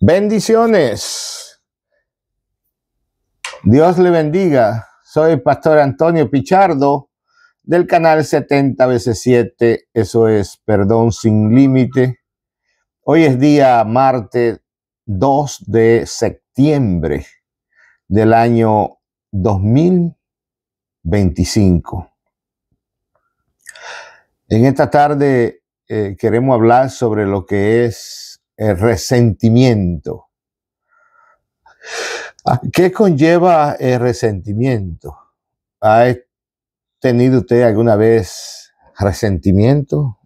Bendiciones. Dios le bendiga. Soy el pastor Antonio Pichardo del canal 70 veces 7. Eso es Perdón Sin Límite. Hoy es día martes 2 de septiembre del año 2025. En esta tarde queremos hablar sobre lo que es el resentimiento. ¿Qué conlleva el resentimiento? ¿Ha tenido usted alguna vez resentimiento?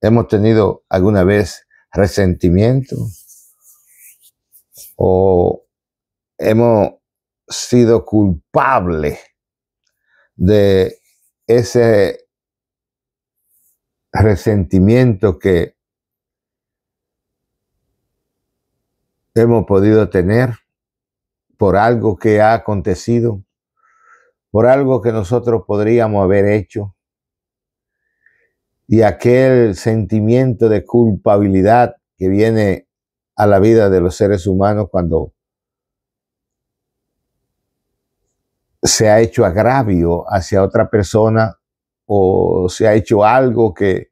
¿Hemos tenido alguna vez resentimiento? ¿O hemos sido culpables de ese resentimiento que hemos podido tener por algo que ha acontecido, por algo que nosotros podríamos haber hecho? Y aquel sentimiento de culpabilidad que viene a la vida de los seres humanos cuando se ha hecho agravio hacia otra persona o se ha hecho algo que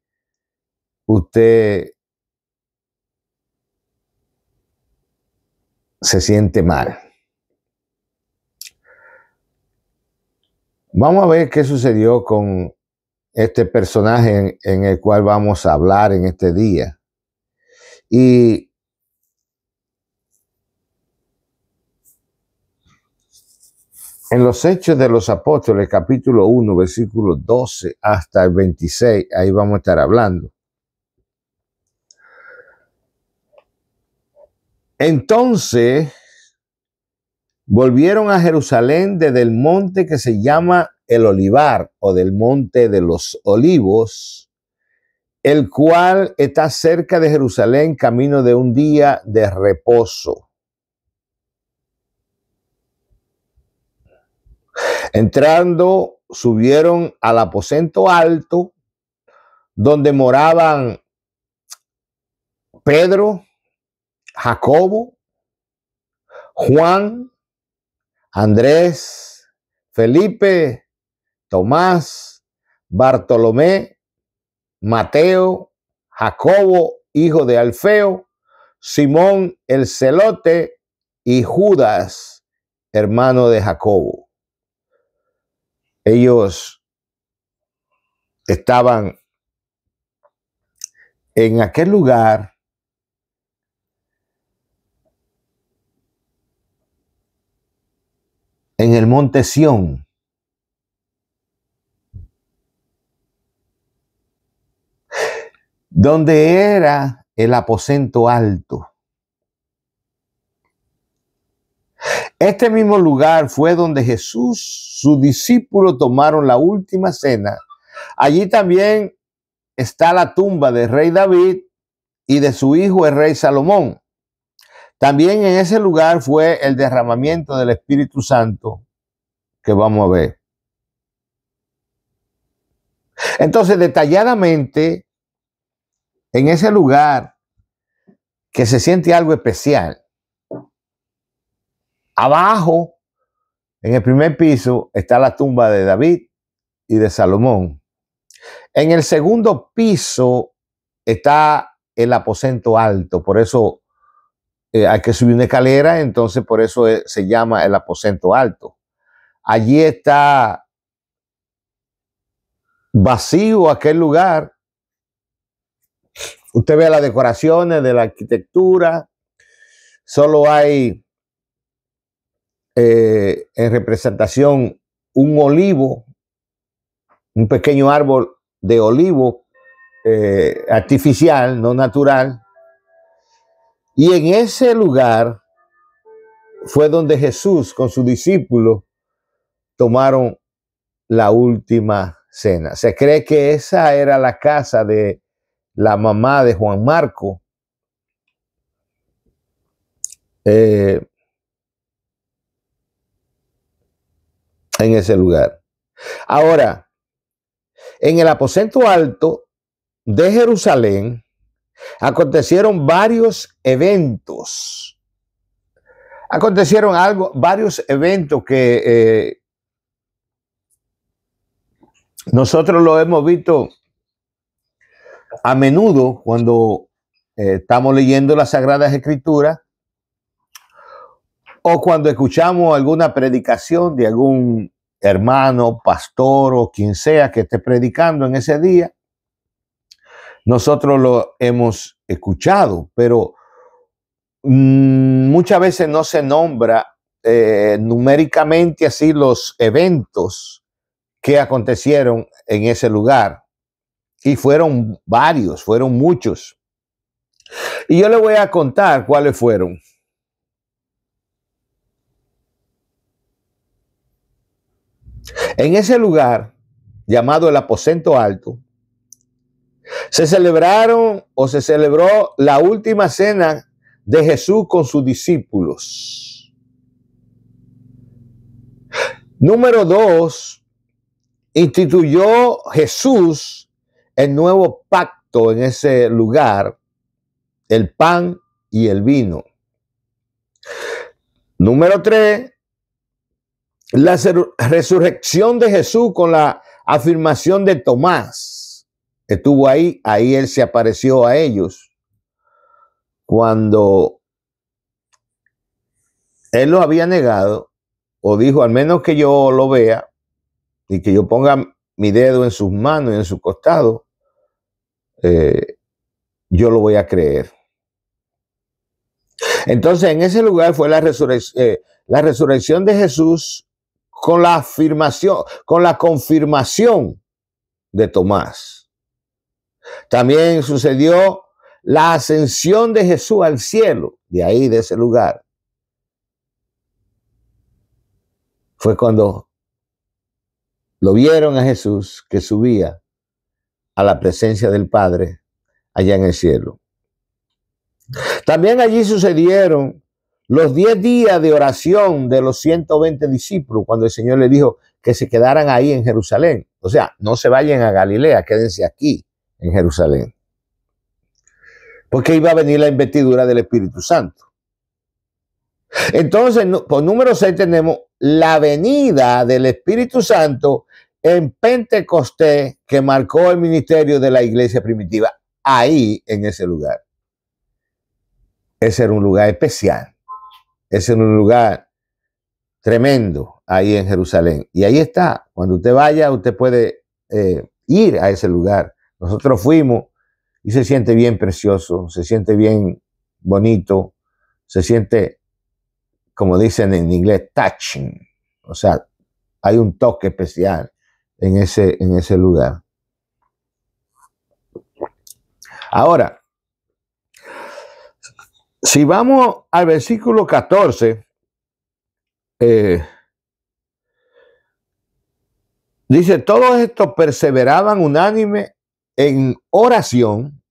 usted se siente mal. Vamos a ver qué sucedió con este personaje en el cual vamos a hablar en este día. Y en los Hechos de los Apóstoles, capítulo 1, versículo 12 hasta el 26, ahí vamos a estar hablando. Entonces volvieron a Jerusalén desde el monte que se llama el Olivar, o del monte de los Olivos, el cual está cerca de Jerusalén, camino de un día de reposo. Entrando, subieron al aposento alto, donde moraban Pedro, Jacobo, Juan, Andrés, Felipe, Tomás, Bartolomé, Mateo, Jacobo, hijo de Alfeo, Simón el Celote y Judas, hermano de Jacobo. Ellos estaban en aquel lugar en el monte Sión, donde era el aposento alto. Este mismo lugar fue donde Jesús, sus discípulos, tomaron la última cena. Allí también está la tumba del rey David y de su hijo el rey Salomón. También en ese lugar fue el derramamiento del Espíritu Santo que vamos a ver. Entonces, detalladamente, en ese lugar que se siente algo especial, abajo, en el primer piso, está la tumba de David y de Salomón. En el segundo piso está el aposento alto, por eso hay que subir una escalera, entonces por eso se llama el aposento alto. Allí está vacío aquel lugar. Usted ve las decoraciones de la arquitectura, solo hay en representación un olivo, un pequeño árbol de olivo artificial, no natural. Y en ese lugar fue donde Jesús con sus discípulos tomaron la última cena. Se cree que esa era la casa de la mamá de Juan Marco. En ese lugar. Ahora, en el aposento alto de Jerusalén acontecieron varios eventos Acontecieron varios eventos que nosotros lo hemos visto a menudo cuando estamos leyendo las Sagradas Escrituras o cuando escuchamos alguna predicación de algún hermano, pastor o quien sea que esté predicando en ese día. Nosotros lo hemos escuchado, pero muchas veces no se nombra numéricamente así los eventos que acontecieron en ese lugar. Y fueron varios, fueron muchos. Y yo le voy a contar cuáles fueron. En ese lugar, llamado el Aposento Alto, se celebró la última cena de Jesús con sus discípulos. Número 2, instituyó Jesús el nuevo pacto en ese lugar, el pan y el vino. Número 3, la resurrección de Jesús con la afirmación de Tomás. Estuvo ahí él se apareció a ellos cuando él lo había negado, o dijo, al menos que yo lo vea y que yo ponga mi dedo en sus manos y en su costado, yo lo voy a creer. Entonces, en ese lugar fue la resurrección de Jesús con la afirmación, con la confirmación de Tomás. También sucedió la ascensión de Jesús al cielo, de ahí, de ese lugar. Fue cuando lo vieron a Jesús que subía a la presencia del Padre allá en el cielo. También allí sucedieron los 10 días de oración de los 120 discípulos, cuando el Señor les dijo que se quedaran ahí en Jerusalén. O sea, no se vayan a Galilea, quédense aquí en Jerusalén. Porque iba a venir la investidura del Espíritu Santo. Entonces, por número 6 tenemos la venida del Espíritu Santo en Pentecostés, que marcó el ministerio de la iglesia primitiva, ahí en ese lugar. Ese era un lugar especial. Ese era un lugar tremendo ahí en Jerusalén. Y ahí está. Cuando usted vaya, usted puede ir a ese lugar. Nosotros fuimos y se siente bien precioso, se siente bien bonito, se siente, como dicen en inglés, touching. O sea, hay un toque especial en ese lugar. Ahora, si vamos al versículo 14, dice, todos estos perseveraban unánime en oración,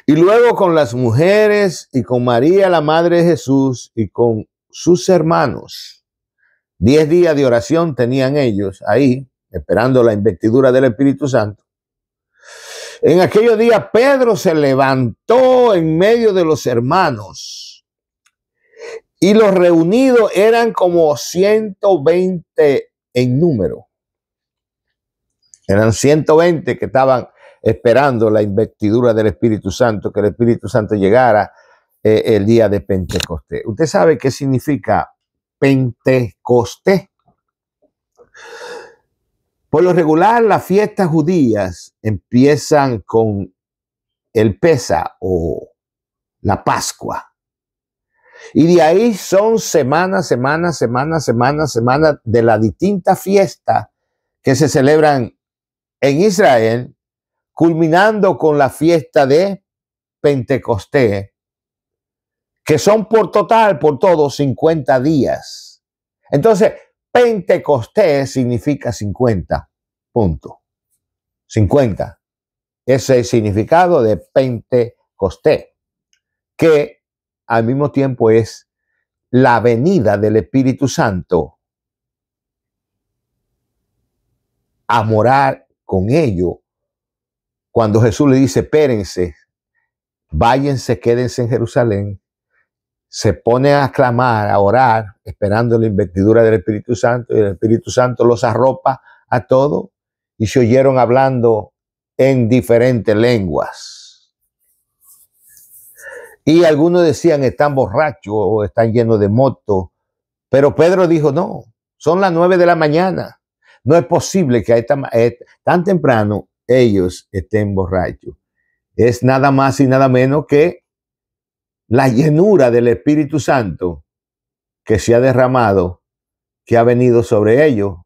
y luego con las mujeres y con María, la madre de Jesús, y con sus hermanos. 10 días de oración tenían ellos ahí, esperando la investidura del Espíritu Santo. En aquellos días Pedro se levantó en medio de los hermanos, y los reunidos eran como 120 en número. Eran 120 que estaban esperando la investidura del Espíritu Santo, que el Espíritu Santo llegara el día de Pentecostés. ¿Usted sabe qué significa Pentecostés? Por lo regular, las fiestas judías empiezan con el Pesa o la Pascua. Y de ahí son semanas de las distintas fiestas que se celebran en Israel, culminando con la fiesta de Pentecostés, que son por todo 50 días. Entonces, Pentecostés significa 50, punto. 50. Ese es el significado de Pentecostés, que al mismo tiempo es la venida del Espíritu Santo a morar con ellos. Cuando Jesús le dice, espérense, váyanse, quédense en Jerusalén, se pone a clamar, a orar, esperando la investidura del Espíritu Santo, y el Espíritu Santo los arropa a todos, y se oyeron hablando en diferentes lenguas. Y algunos decían, están borrachos o están llenos de moto. Pero Pedro dijo, no, son las 9 de la mañana. No es posible que tan temprano ellos estén borrachos. Es nada más y nada menos que la llenura del Espíritu Santo que se ha derramado, que ha venido sobre ellos,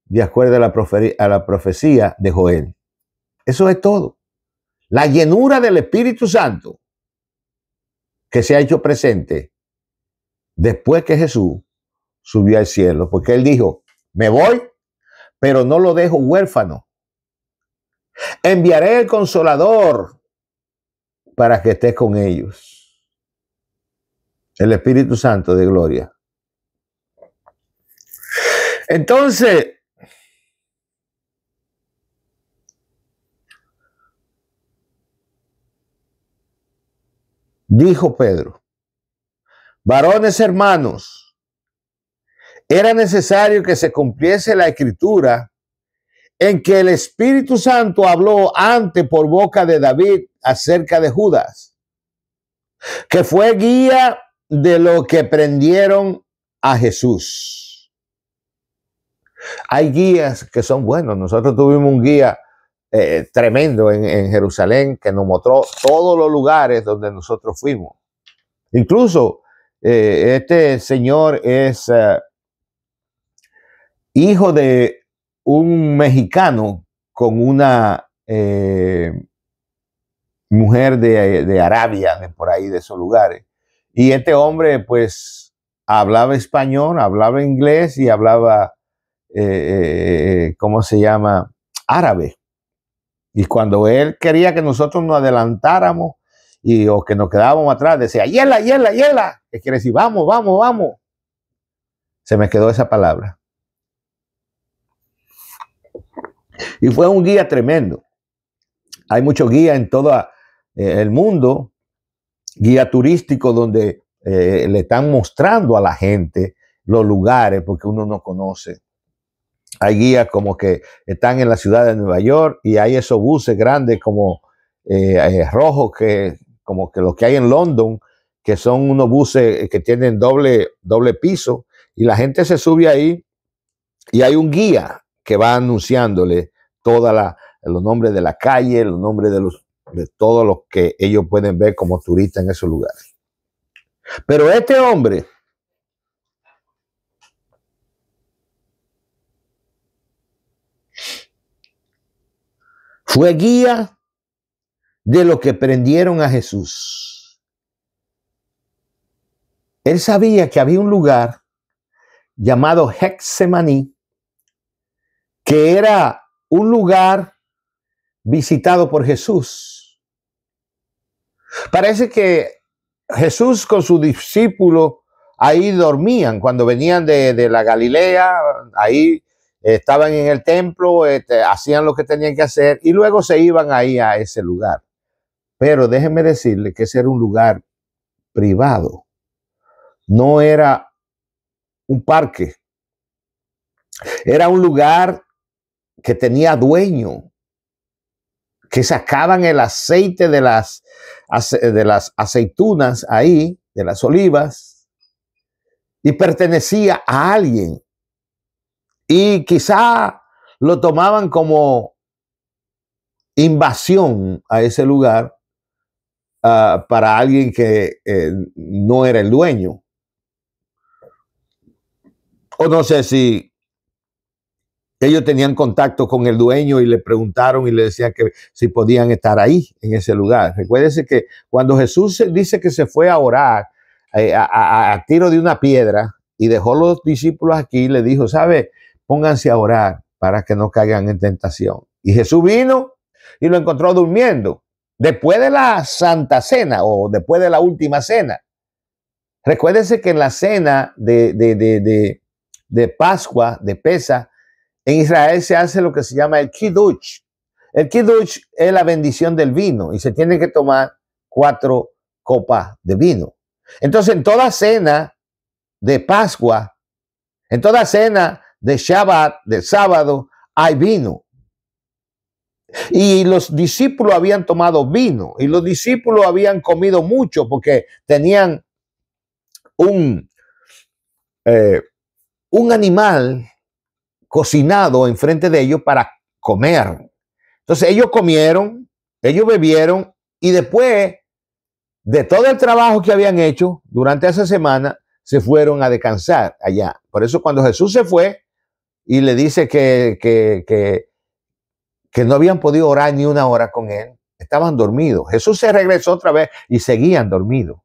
de acuerdo a la profecía de Joel. Eso es todo. La llenura del Espíritu Santo que se ha hecho presente después que Jesús subió al cielo, porque él dijo, me voy, pero no lo dejo huérfano. Enviaré el Consolador para que esté con ellos. El Espíritu Santo de gloria. Entonces, dijo Pedro, varones hermanos, era necesario que se cumpliese la escritura en que el Espíritu Santo habló antes por boca de David acerca de Judas, que fue guía de lo que prendieron a Jesús. Hay guías que son buenos. Nosotros tuvimos un guía tremendo en Jerusalén que nos mostró todos los lugares donde nosotros fuimos. Incluso este señor es hijo de un mexicano con una mujer de Arabia, de por ahí, de esos lugares. Y este hombre, pues, hablaba español, hablaba inglés y hablaba, ¿cómo se llama? Árabe. Y cuando él quería que nosotros nos adelantáramos o que nos quedábamos atrás, decía, yela, yela, yela. Que quiere decir, vamos, vamos, vamos. Se me quedó esa palabra. Y fue un guía tremendo. Hay muchos guías en todo el mundo, guía turístico donde le están mostrando a la gente los lugares porque uno no conoce. Hay guías como que están en la ciudad de Nueva York y hay esos buses grandes como rojos, como que los que hay en London, que son unos buses que tienen doble piso, y la gente se sube ahí y hay un guía que va anunciándole los nombres de la calle, los nombres de todo lo que ellos pueden ver como turistas en esos lugares. Pero este hombre fue guía de lo que prendieron a Jesús. Él sabía que había un lugar llamado Getsemaní, que era un lugar visitado por Jesús. Parece que Jesús con sus discípulos ahí dormían cuando venían de la Galilea, ahí estaban en el templo, hacían lo que tenían que hacer y luego se iban ahí a ese lugar. Pero déjenme decirle que ese era un lugar privado, no era un parque, era un lugar que tenía dueño, que sacaban el aceite de las aceitunas ahí, de las olivas, y pertenecía a alguien. Y quizá lo tomaban como invasión a ese lugar para alguien que no era el dueño. O no sé si ellos tenían contacto con el dueño y le preguntaron y le decían que si podían estar ahí, en ese lugar. Recuérdense que cuando Jesús dice que se fue a orar a tiro de una piedra y dejó a los discípulos aquí, le dijo, ¿sabe? Pónganse a orar para que no caigan en tentación. Y Jesús vino y lo encontró durmiendo. Después de la Santa Cena o después de la última cena. Recuérdense que en la cena de Pascua, de Pesa, en Israel se hace lo que se llama el Kiddush. El Kiddush es la bendición del vino y se tiene que tomar 4 copas de vino. Entonces, en toda cena de Pascua, en toda cena de Shabbat, de sábado, hay vino. Y los discípulos habían tomado vino y los discípulos habían comido mucho porque tenían un animal cocinado enfrente de ellos para comer. Entonces ellos comieron, ellos bebieron y después de todo el trabajo que habían hecho durante esa semana, se fueron a descansar allá. Por eso cuando Jesús se fue y le dice que no habían podido orar ni una hora con él, estaban dormidos. Jesús se regresó otra vez y seguían dormidos.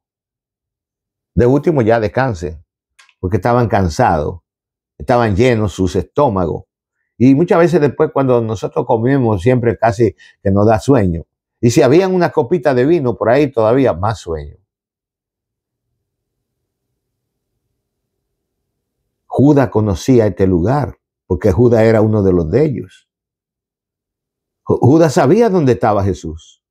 De último ya descansen, porque estaban cansados, estaban llenos sus estómagos. Y muchas veces después cuando nosotros comemos siempre casi que nos da sueño. Y si habían una copita de vino por ahí todavía más sueño. Judas conocía este lugar porque Judas era uno de los de ellos. Judas sabía dónde estaba Jesús.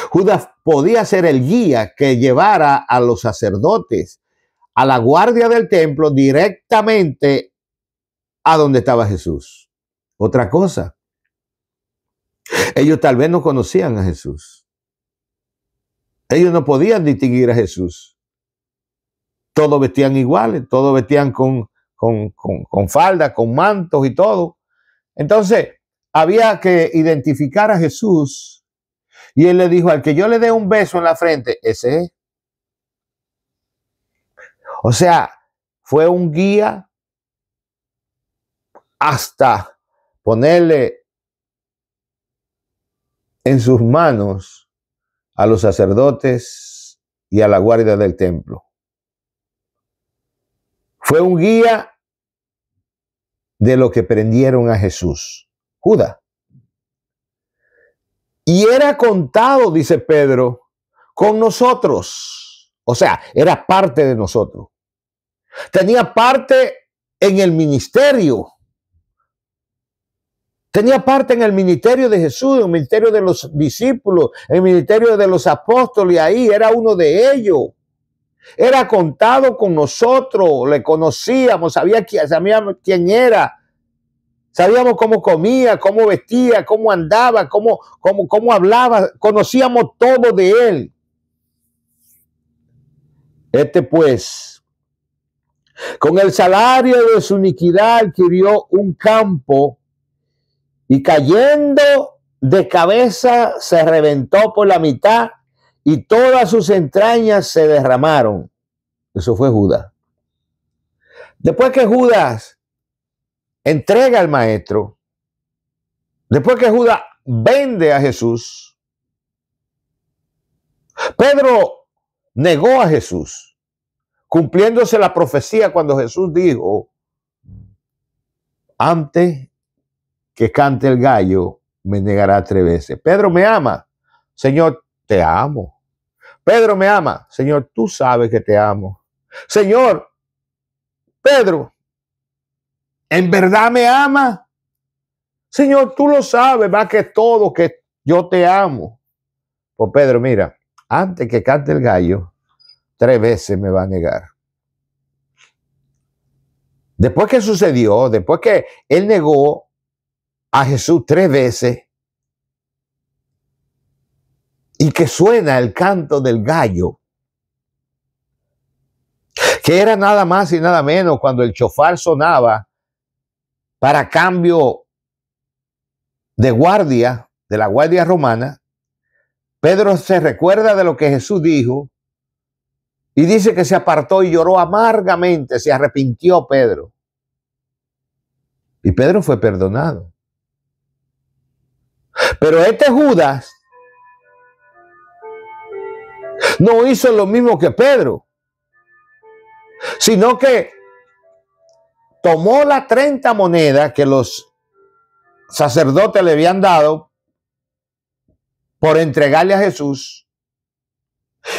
Judas podía ser el guía que llevara a los sacerdotes, a la guardia del templo, directamente a donde estaba Jesús. Otra cosa, ellos tal vez no conocían a Jesús. Ellos no podían distinguir a Jesús. Todos vestían iguales, todos vestían con falda, con mantos y todo. Entonces, había que identificar a Jesús. Y él le dijo, al que yo le dé un beso en la frente, ese es. O sea, fue un guía hasta ponerle en sus manos a los sacerdotes y a la guardia del templo. Fue un guía de lo que prendieron a Jesús, Judas. Y era contado, dice Pedro, con nosotros. O sea, era parte de nosotros. Tenía parte en el ministerio. Tenía parte en el ministerio de Jesús, en el ministerio de los discípulos, en el ministerio de los apóstoles. Ahí era uno de ellos. Era contado con nosotros, le conocíamos, sabíamos quién era. Sabíamos cómo comía, cómo vestía, cómo andaba, cómo hablaba. Conocíamos todo de él. Pues, con el salario de su iniquidad adquirió un campo y cayendo de cabeza se reventó por la mitad y todas sus entrañas se derramaron. Eso fue Judas. Después que Judas entrega al maestro, después que Judas vende a Jesús, Pedro negó a Jesús, cumpliéndose la profecía cuando Jesús dijo, antes que cante el gallo, me negará 3 veces. Pedro me ama. Señor, te amo. Pedro me ama. Señor, tú sabes que te amo. Señor, Pedro, ¿en verdad me ama? Señor, tú lo sabes más que todo que yo te amo. Pues Pedro, mira, antes que cante el gallo, 3 veces me va a negar. Después que sucedió, después que él negó a Jesús 3 veces y que suena el canto del gallo, que era nada más y nada menos cuando el chofar sonaba para cambio de guardia, de la guardia romana, Pedro se recuerda de lo que Jesús dijo y dice que se apartó y lloró amargamente, se arrepintió Pedro. Y Pedro fue perdonado. Pero este Judas no hizo lo mismo que Pedro, sino que tomó las 30 monedas que los sacerdotes le habían dado por entregarle a Jesús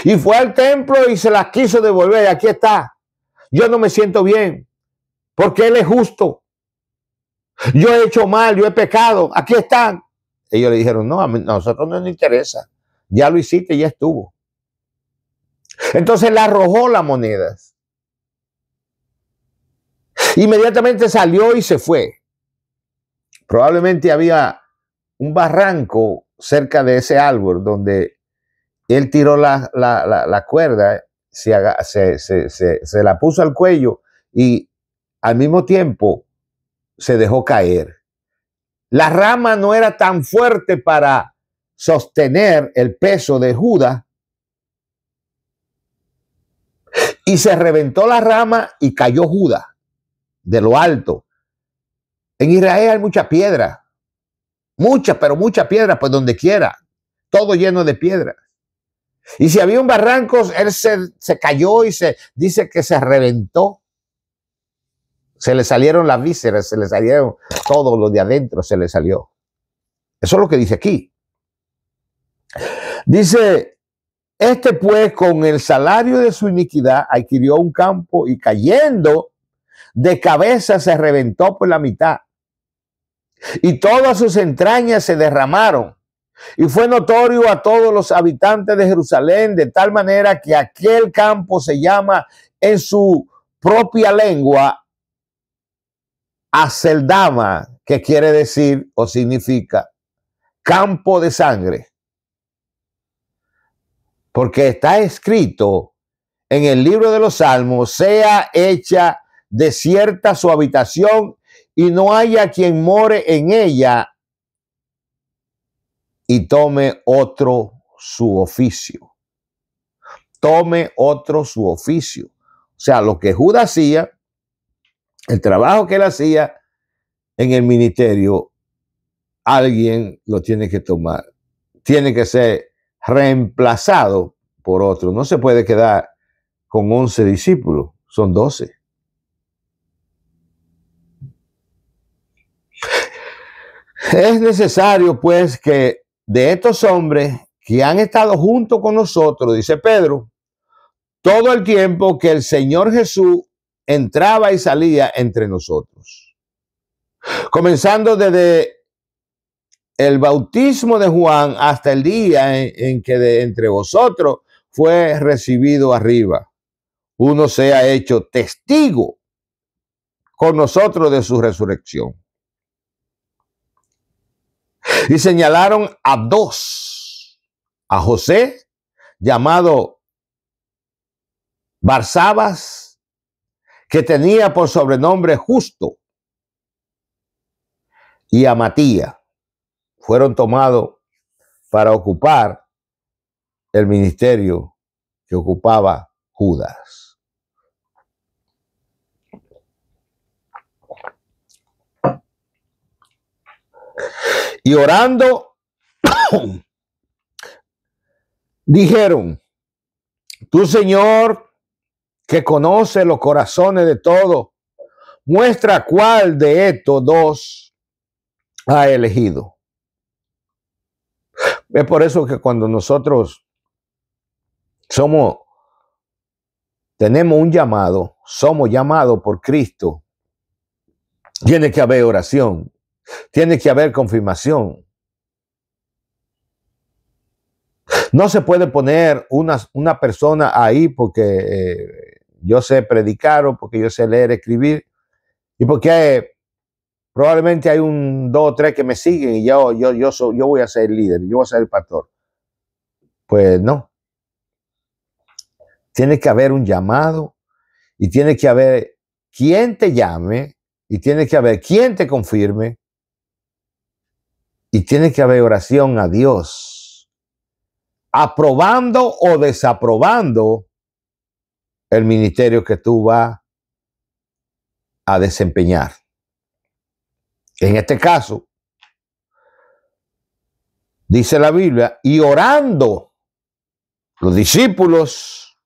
y fue al templo y se las quiso devolver. Aquí está. Yo no me siento bien porque Él es justo. Yo he hecho mal, yo he pecado. Aquí están. Ellos le dijeron, no, a nosotros no nos interesa. Ya lo hiciste, ya estuvo. Entonces le arrojó las monedas. Inmediatamente salió y se fue. Probablemente había un barranco cerca de ese árbol donde él tiró la cuerda, se la puso al cuello y al mismo tiempo se dejó caer. La rama no era tan fuerte para sostener el peso de Judas y se reventó la rama y cayó Judas de lo alto. En Israel hay mucha piedra, mucha, pero mucha piedra, pues donde quiera, todo lleno de piedra. Y si había un barranco, él se cayó y se dice que se reventó. Se le salieron las vísceras, se le salieron todo lo de adentro, se le salió. Eso es lo que dice aquí. Dice, pues con el salario de su iniquidad adquirió un campo y cayendo de cabeza se reventó por la mitad. Y todas sus entrañas se derramaron. Y fue notorio a todos los habitantes de Jerusalén, de tal manera que aquel campo se llama en su propia lengua Aceldama, que quiere decir o significa campo de sangre. Porque está escrito en el libro de los Salmos, sea hecha desierta su habitación y no haya quien more en ella y tome otro su oficio. Tome otro su oficio. O sea, lo que Judas hacía, el trabajo que él hacía en el ministerio, alguien lo tiene que tomar. Tiene que ser reemplazado por otro. No se puede quedar con 11 discípulos, son 12. Es necesario, pues, que de estos hombres que han estado junto con nosotros, dice Pedro, todo el tiempo que el Señor Jesús entraba y salía entre nosotros. Comenzando desde el bautismo de Juan hasta el día en que de entre vosotros fue recibido arriba. Uno se ha hecho testigo con nosotros de su resurrección. Y señalaron a dos, a José, llamado Barsabas, que tenía por sobrenombre Justo, y a Matías. Fueron tomados para ocupar el ministerio que ocupaba Judas. Y orando, dijeron, tú, Señor, que conoce los corazones de todos, muestra cuál de estos dos ha elegido. Es por eso que cuando nosotros tenemos un llamado, somos llamados por Cristo, tiene que haber oración, tiene que haber confirmación. No se puede poner una persona ahí porque yo sé predicar o porque yo sé leer, escribir y porque probablemente hay 2 o 3 que me siguen y yo voy a ser el líder, yo voy a ser el pastor. Pues no. Tiene que haber un llamado y tiene que haber quien te llame y tiene que haber quien te confirme y tiene que haber oración a Dios, aprobando o desaprobando el ministerio que tú vas a desempeñar. En este caso, dice la Biblia, y orando, los discípulos,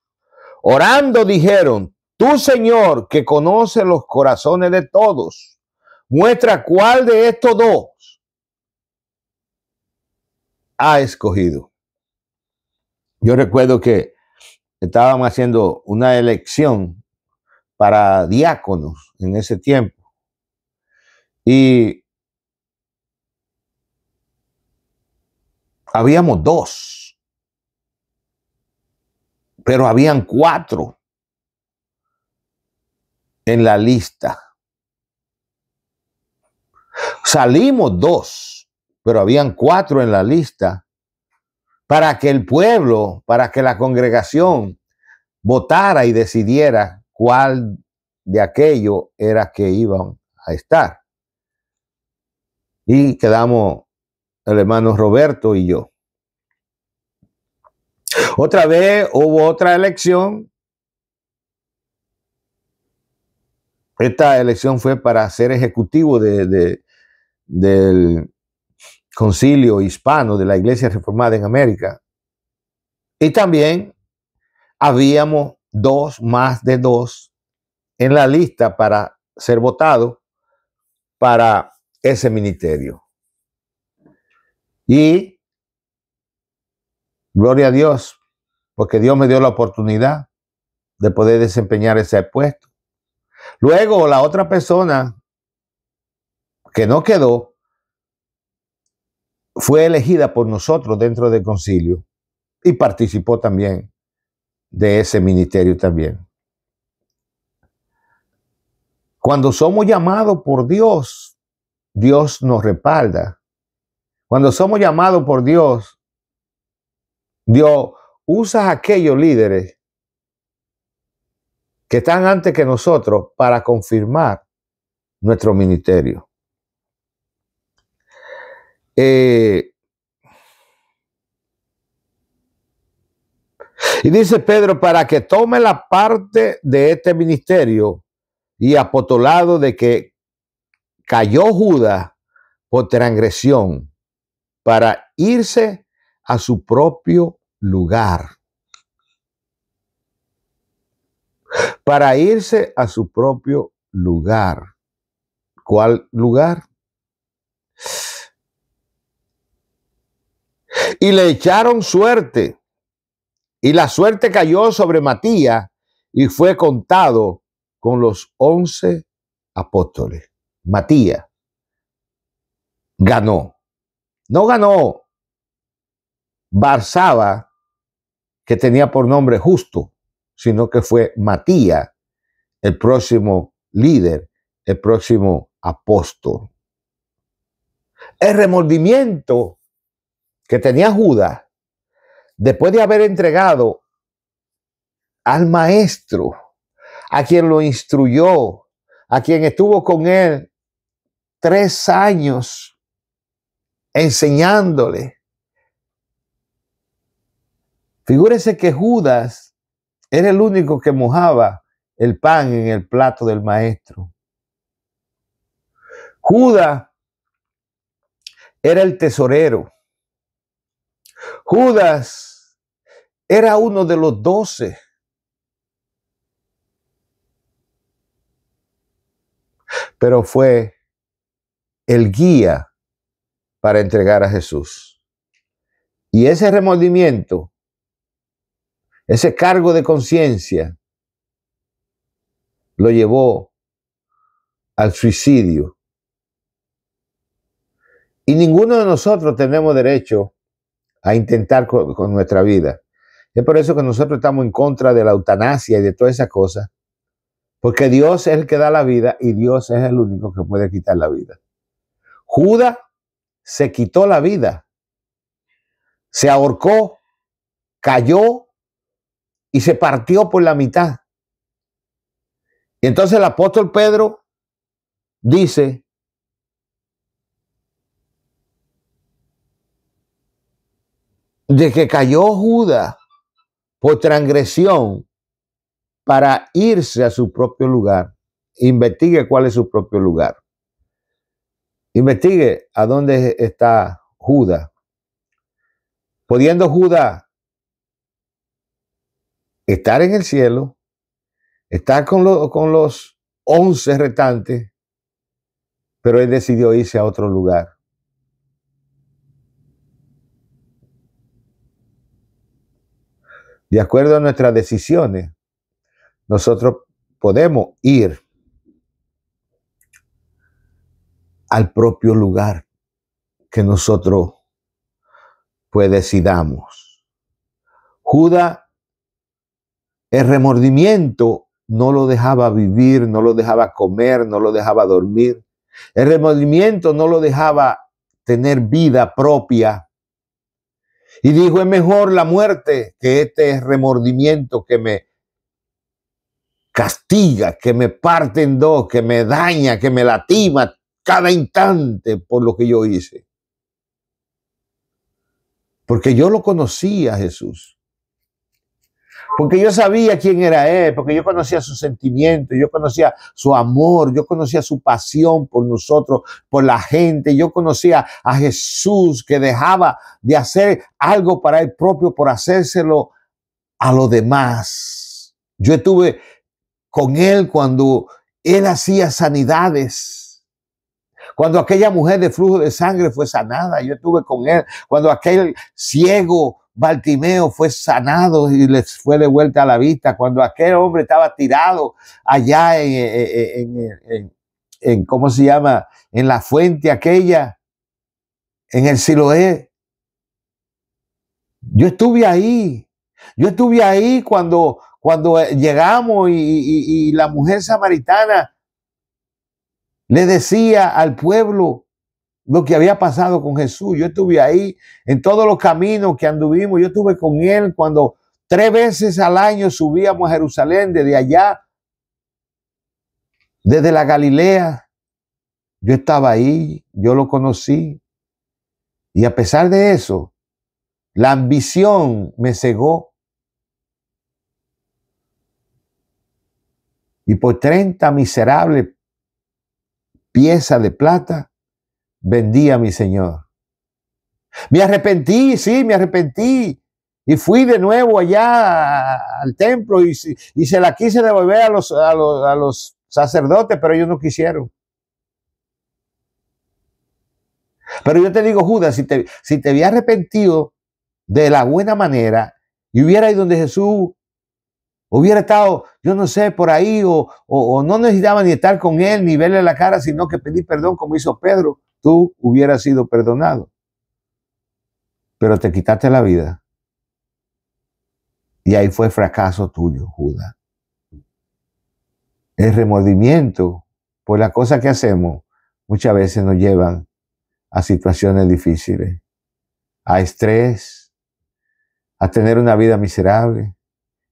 orando dijeron, tú, Señor, que conoces los corazones de todos, muestra cuál de estos dos ha escogido. Yo recuerdo que estábamos haciendo una elección para diáconos en ese tiempo. Y habíamos 2. pero habían 4 en la lista. Salimos 2, pero habían 4 en la lista para que el pueblo, para que la congregación votara y decidiera cuál de aquello era que iban a estar. Y quedamos el hermano Roberto y yo. Otra vez hubo otra elección. Esta elección fue para ser ejecutivo del Concilio Hispano de la Iglesia Reformada en América. Y también habíamos más de 2 en la lista para ser votados para ese ministerio. Y gloria a Dios, porque Dios me dio la oportunidad de poder desempeñar ese puesto. Luego la otra persona que no quedó fue elegida por nosotros dentro del concilio y participó también de ese ministerio también. Cuando somos llamados por Dios, Dios nos respalda. Cuando somos llamados por Dios, Dios usa a aquellos líderes que están antes que nosotros para confirmar nuestro ministerio. Y dice Pedro, para que tome la parte de este ministerio y apostolado de que cayó Judas por transgresión, para irse a su propio lugar. Para irse a su propio lugar. ¿Cuál lugar? Y le echaron suerte. Y la suerte cayó sobre Matías y fue contado con los 11 apóstoles. Matías ganó. No ganó Barsaba, que tenía por nombre Justo, sino que fue Matías, el próximo líder, el próximo apóstol. El remordimiento que tenía Judas, después de haber entregado al maestro, a quien lo instruyó, a quien estuvo con él 3 años enseñándole. Figúrese que Judas era el único que mojaba el pan en el plato del maestro. Judas era el tesorero. Judas era uno de los 12. Pero fue el guía para entregar a Jesús. Y ese remordimiento, ese cargo de conciencia, lo llevó al suicidio. Y ninguno de nosotros tenemos derecho a intentar con nuestra vida. Es por eso que nosotros estamos en contra de la eutanasia y de todas esas cosas. Porque Dios es el que da la vida y Dios es el único que puede quitar la vida. Judas se quitó la vida, se ahorcó, cayó y se partió por la mitad. Y entonces el apóstol Pedro dice, de que cayó Judas por transgresión para irse a su propio lugar. Investigue cuál es su propio lugar. Investigue a dónde está Judas. Pudiendo Judas estar en el cielo, estar con los 11 restantes, pero él decidió irse a otro lugar. De acuerdo a nuestras decisiones, nosotros podemos ir al propio lugar que nosotros pues decidamos. Judas El remordimiento no lo dejaba vivir, no lo dejaba comer, no lo dejaba dormir. El remordimiento no lo dejaba tener vida propia. Y dijo, es mejor la muerte que este remordimiento que me castiga, que me parte en dos, que me daña, que me lastima cada instante por lo que yo hice. Porque yo lo conocía a Jesús. Porque yo sabía quién era Él, porque yo conocía sus sentimientos, yo conocía su amor, yo conocía su pasión por nosotros, por la gente. Yo conocía a Jesús que dejaba de hacer algo para Él propio por hacérselo a los demás. Yo estuve con Él cuando Él hacía sanidades. Cuando aquella mujer de flujo de sangre fue sanada, yo estuve con Él. Cuando aquel ciego Bartimeo fue sanado y les fue de vuelta a la vista. Cuando aquel hombre estaba tirado allá en ¿cómo se llama? En la fuente aquella, en el Siloé. Yo estuve ahí. Yo estuve ahí cuando llegamos y la mujer samaritana le decía al pueblo lo que había pasado con Jesús. Yo estuve ahí en todos los caminos que anduvimos. Yo estuve con Él cuando 3 veces al año subíamos a Jerusalén desde allá, desde la Galilea. Yo estaba ahí, yo lo conocí. Y a pesar de eso, la ambición me cegó. Y por 30 miserables piezas de plata, vendí a mi Señor. Me arrepentí, sí, me arrepentí. Y fui de nuevo allá al templo y se la quise devolver a los sacerdotes, pero ellos no quisieron. Pero yo te digo, Judas, si te había arrepentido de la buena manera y hubiera ido donde Jesús, hubiera estado, yo no sé, por ahí, o no necesitaba ni estar con Él, ni verle la cara, sino que pedir perdón como hizo Pedro, tú hubieras sido perdonado. Pero te quitaste la vida. Y ahí fue fracaso tuyo, Judas. El remordimiento por las cosas que hacemos muchas veces nos llevan a situaciones difíciles, a estrés, a tener una vida miserable.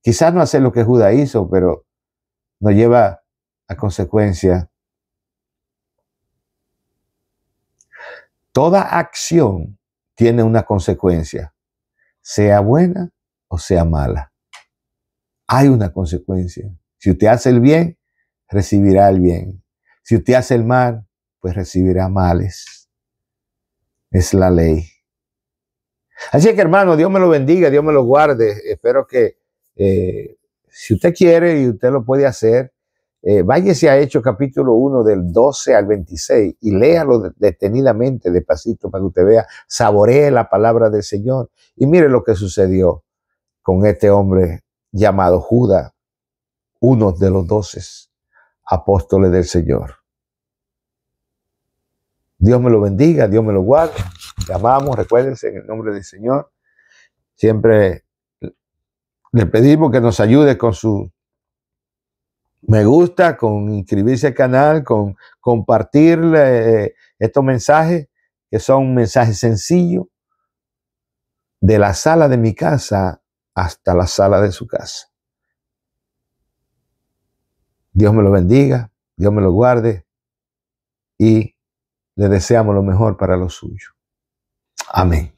Quizás no hacer lo que Judas hizo, pero nos lleva a consecuencias. Toda acción tiene una consecuencia, sea buena o sea mala. Hay una consecuencia. Si usted hace el bien, recibirá el bien. Si usted hace el mal, pues recibirá males. Es la ley. Así que, hermano, Dios me lo bendiga, Dios me lo guarde. Espero que si usted quiere y usted lo puede hacer, váyase a Hechos capítulo 1 del 12 al 26 y léalo detenidamente, despacito, para que usted vea, saboree la palabra del Señor. Y mire lo que sucedió con este hombre llamado Judas, uno de los 12 apóstoles del Señor. Dios me lo bendiga, Dios me lo guarde. Llamamos, recuérdense, en el nombre del Señor. Siempre le pedimos que nos ayude con su me gusta, con inscribirse al canal, con compartir estos mensajes, que son mensajes sencillos, de la sala de mi casa hasta la sala de su casa. Dios me lo bendiga, Dios me lo guarde y le deseamos lo mejor para lo suyo. Amén.